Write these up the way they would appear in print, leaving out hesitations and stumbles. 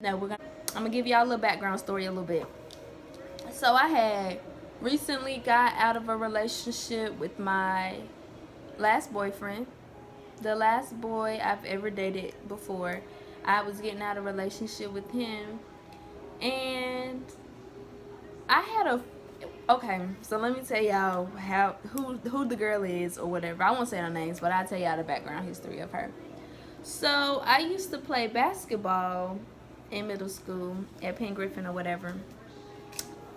Now I'm gonna give y'all a little background story a little bit. So I had recently got out of a relationship with my last boyfriend, the last boy I've ever dated before. I was getting out of a relationship with him, and I had a okay. So let me tell y'all who the girl is or whatever. I won't say her names, but I'll tell y'all the background history of her. So I used to play basketball in middle school at Penn Griffin or whatever,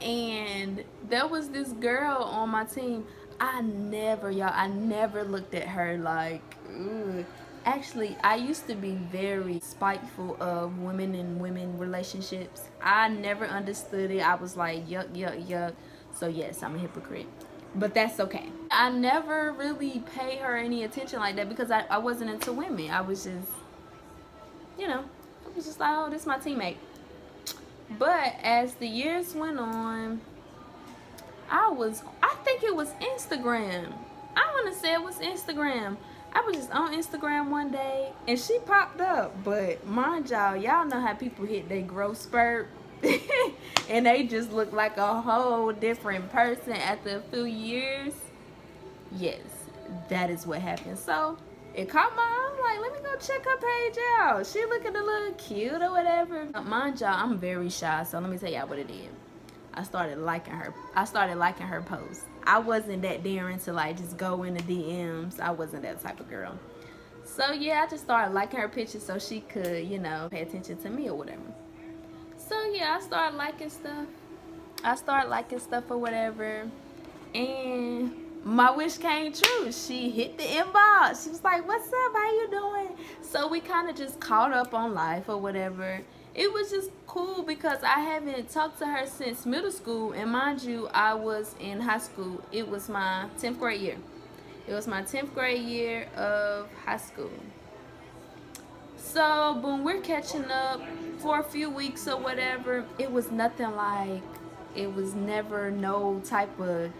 and there was this girl on my team. I never looked at her like, ooh. Actually, I used to be very spiteful of women and women relationships. I never understood it. I was like, yuck, yuck, yuck. So yes, I'm a hypocrite. But that's okay. I never really paid her any attention like that because I wasn't into women. I was just, I was just like, oh, this is my teammate. But as the years went on, I think it was Instagram. I want to say it was Instagram. I was just on Instagram one day and she popped up. But mind y'all know how people hit their growth spurt and they just look like a whole different person after a few years. Yes, that is what happened. So it caught my eye. I'm like, let me go check her page out. She looking a little cute or whatever. Mind y'all, I'm very shy, so let me tell y'all what it did. I started liking her posts. I wasn't that daring to like just go in the DMs. I wasn't that type of girl. So yeah, I just started liking her pictures so she could, pay attention to me or whatever. So yeah, I started liking stuff or whatever. And my wish came true. She hit the inbox. She was like, what's up? How you doing? So we kind of just caught up on life or whatever. It was just cool because I haven't talked to her since middle school. And mind you, I was in high school. It was my 10th grade year. It was my 10th grade year of high school. So when we're catching up for a few weeks or whatever, it was nothing like, it was never no type of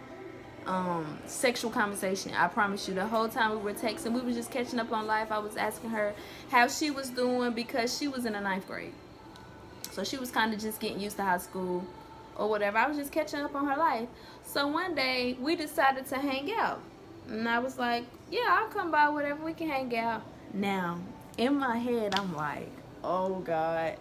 sexual conversation. I promise you, the whole time we were texting, we were just catching up on life. I was asking her how she was doing because she was in the 9th grade. So she was kind of just getting used to high school or whatever. I was just catching up on her life. So one day we decided to hang out. And I was like, yeah, I'll come by, whatever, we can hang out. Now, in my head, I'm like, oh God.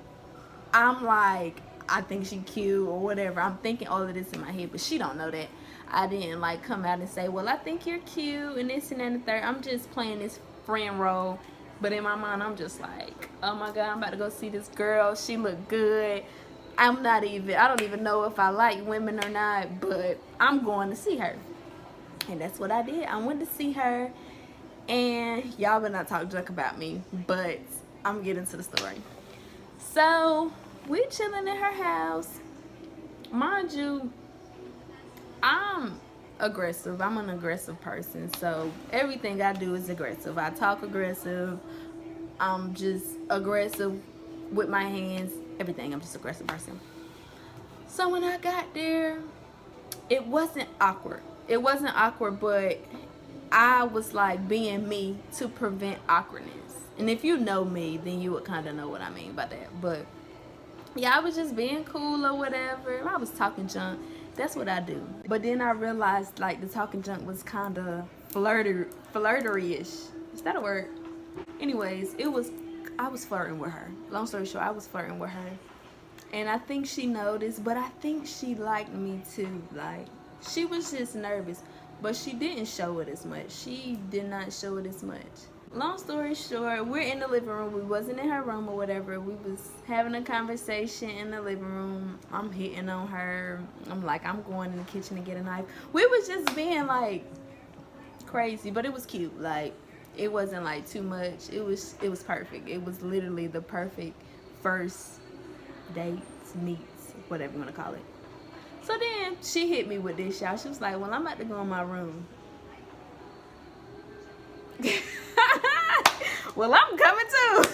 I'm like, I think she cute or whatever. I'm thinking all of this in my head, but she don't know that. I didn't like come out and say, well, I think you're cute and this and that and the third. I'm just playing this friend role. But in my mind, I'm just like, oh my God, I'm about to go see this girl. She look good. I don't even know if I like women or not, but I'm going to see her. And that's what I did. I went to see her. And y'all better not talk junk about me, but I'm getting to the story. So we chilling in her house. Mind you, I'm aggressive. I'm an aggressive person. So everything I do is aggressive. I talk aggressive. I'm just aggressive with my hands. Everything. I'm just an aggressive person. So when I got there, it wasn't awkward. It wasn't awkward, but I was like being me to prevent awkwardness. And if you know me, then you would kind of know what I mean by that. But yeah, I was just being cool or whatever. I was talking junk. That's what I do. But then I realized like the talking junk was kind of flirtery-ish. Is that a word? Anyways, I was flirting with her. Long story short, I was flirting with her. And I think she noticed, but I think she liked me too. Like, she was just nervous, but she didn't show it as much. She did not show it as much. Long story short, we're in the living room. We wasn't in her room or whatever. We was having a conversation in the living room. I'm hitting on her. I'm like, I'm going in the kitchen to get a knife. We was just being like crazy, but it was cute. Like, it wasn't like too much. It was perfect. It was literally the perfect first dates, meets, whatever you want to call it. So then she hit me with this, y'all. She was like, well, I'm about to go in my room. Well, I'm coming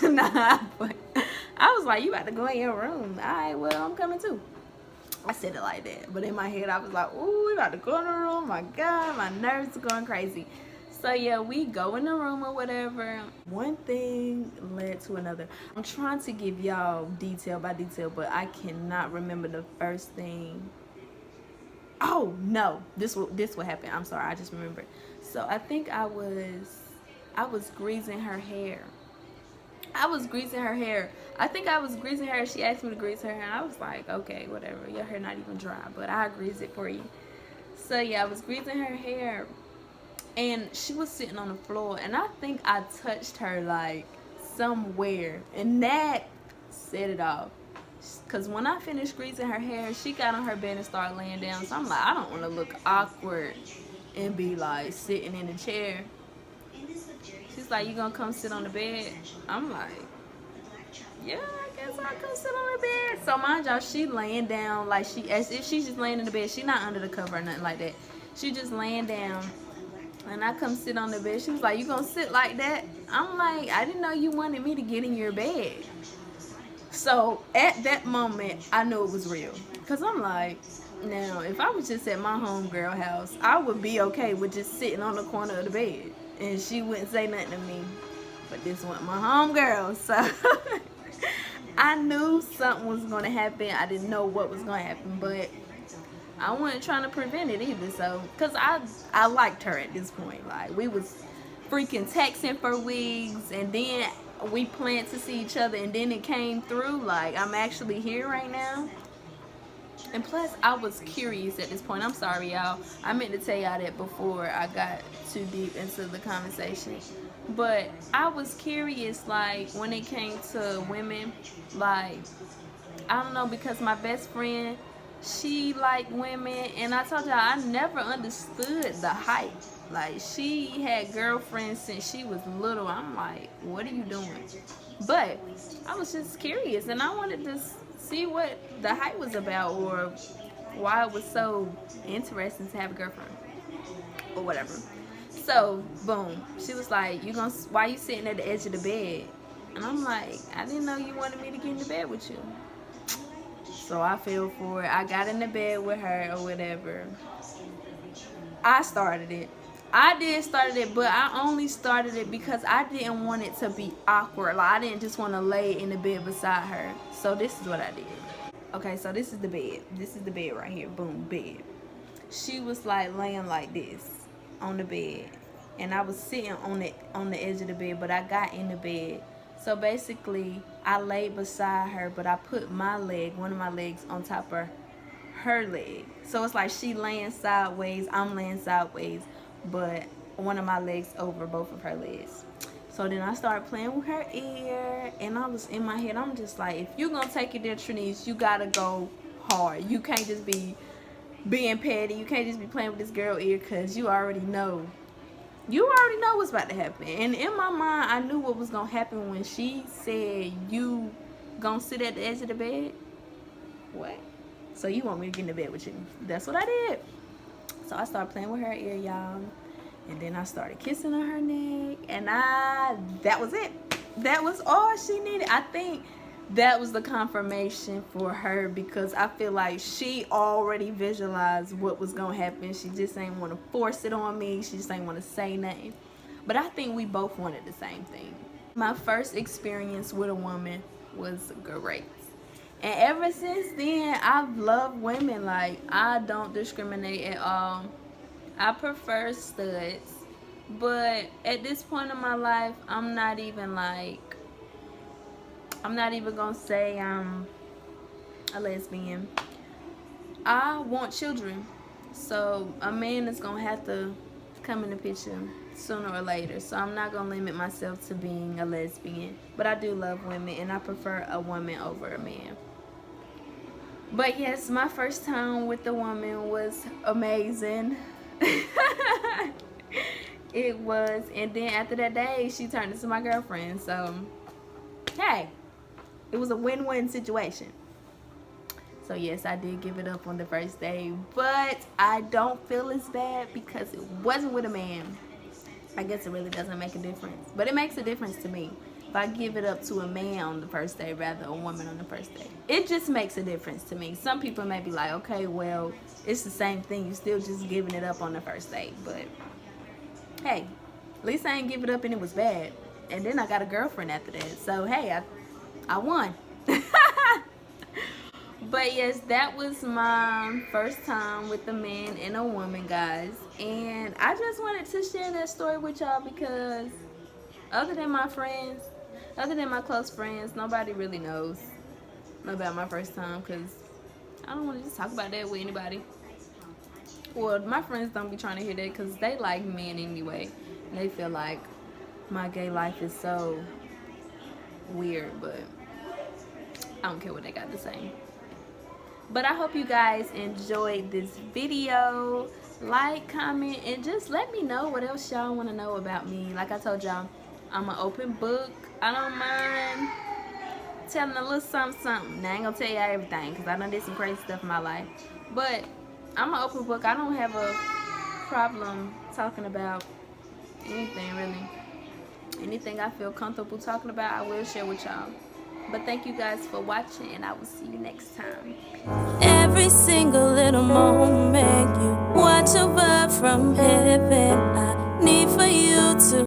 too. Nah, but I was like, you about to go in your room. All right, well, I'm coming too. I said it like that. But in my head, I was like, ooh, we about to go in the room. My God, my nerves are going crazy. So yeah, we go in the room or whatever. One thing led to another. I'm trying to give y'all detail by detail, but I cannot remember the first thing. Oh no, this what happened. I'm sorry, I just remembered. So I think I was greasing her hair. I was greasing her hair. I think I was greasing her. She asked me to grease her hair, and I was like, okay, whatever. Your hair not even dry, but I'll grease it for you. So yeah, I was greasing her hair, and she was sitting on the floor, and I think I touched her like somewhere, and that set it off. Cause when I finished greasing her hair, she got on her bed and started laying down. So I'm like, I don't want to look awkward and be like sitting in the chair. She's like, you gonna come sit on the bed? I'm like, yeah, I guess I'll come sit on the bed. So mind y'all, she laying down like as if she's just laying in the bed. She not under the cover or nothing like that. She just laying down. And I come sit on the bed. She was like, you gonna sit like that? I'm like, I didn't know you wanted me to get in your bed. So at that moment, I knew it was real. Because I'm like, now, if I was just at my homegirl house, I would be okay with just sitting on the corner of the bed. And she wouldn't say nothing to me. But this wasn't my homegirl. So I knew something was going to happen. I didn't know what was going to happen. But I wasn't trying to prevent it either. So, because I liked her at this point. Like, we was freaking texting for weeks. And then we planned to see each other, and then it came through. Like, I'm actually here right now. And plus, I was curious at this point. I'm sorry, y'all. I meant to tell y'all that before I got too deep into the conversation. But I was curious, like, when it came to women, like, I don't know, because my best friend, she liked women, and I told y'all I never understood the hype. Like, she had girlfriends since she was little. I'm like, what are you doing? But I was just curious, and I wanted to see what the hype was about, or why it was so interesting to have a girlfriend, or whatever. So, boom. She was like, why you sitting at the edge of the bed? And I'm like, I didn't know you wanted me to get in the bed with you. So I fell for it. I got in the bed with her or whatever. I started it. I did start it, but I only started it because I didn't want it to be awkward. Like, I didn't just want to lay in the bed beside her. So this is what I did. Okay, so this is the bed. This is the bed right here. Boom, bed. She was like laying like this on the bed, and I was sitting on the edge of the bed, but I got in the bed. So basically, I laid beside her, but I put my leg, one of my legs, on top of her leg. So it's like she laying sideways, I'm laying sideways, but one of my legs over both of her legs. So then I started playing with her ear, and I was in my head, I'm just like, if you're gonna take it there, Trinice, you gotta go hard. You can't just be being petty. You can't just be playing with this girl ear, because you already know what's about to happen. And in my mind, I knew what was gonna happen when she said, you gonna sit at the edge of the bed? What? So you want me to get in the bed with you? That's what I did. So I started playing with her ear, y'all. And then I started kissing on her neck. And that was it. That was all she needed. I think that was the confirmation for her, because I feel like she already visualized what was going to happen. She just ain't want to force it on me. She just ain't want to say nothing. But I think we both wanted the same thing. My first experience with a woman was great. And ever since then, I've loved women. Like, I don't discriminate at all. I prefer studs. But at this point in my life, I'm not even gonna say I'm a lesbian. I want children. So a man is gonna have to come in the picture sooner or later. So I'm not gonna limit myself to being a lesbian. But I do love women, and I prefer a woman over a man. But yes, my first time with the woman was amazing. It was. And then after that day, she turned into my girlfriend. So, hey, it was a win-win situation. So yes, I did give it up on the first day, but I don't feel as bad because it wasn't with a man. I guess it really doesn't make a difference, but it makes a difference to me if I give it up to a man on the first day rather than a woman on the first day. It just makes a difference to me. Some people may be like, okay, well, it's the same thing. You're still just giving it up on the first date. But hey, At least I ain't give it up and it was bad. And then I got a girlfriend after that. So hey, I won. But yes, that was my first time with a man and a woman, guys. And I just wanted to share that story with y'all because other than my friends, other than my close friends, nobody really knows about my first time because I don't want to just talk about that with anybody. Well, my friends don't be trying to hear that because they like men anyway. And they feel like my gay life is so weird, but I don't care what they got to say. But I hope you guys enjoyed this video. Like, comment, and just let me know what else y'all want to know about me. Like I told y'all, I'm an open book. I don't mind telling a little something. Now, I ain't gonna tell y'all everything because I done did some crazy stuff in my life. But I'm an open book. I don't have a problem talking about anything, really. Anything I feel comfortable talking about, I will share with y'all. But thank you guys for watching, and I will see you next time. Every single little moment you watch over from heaven, I need for you to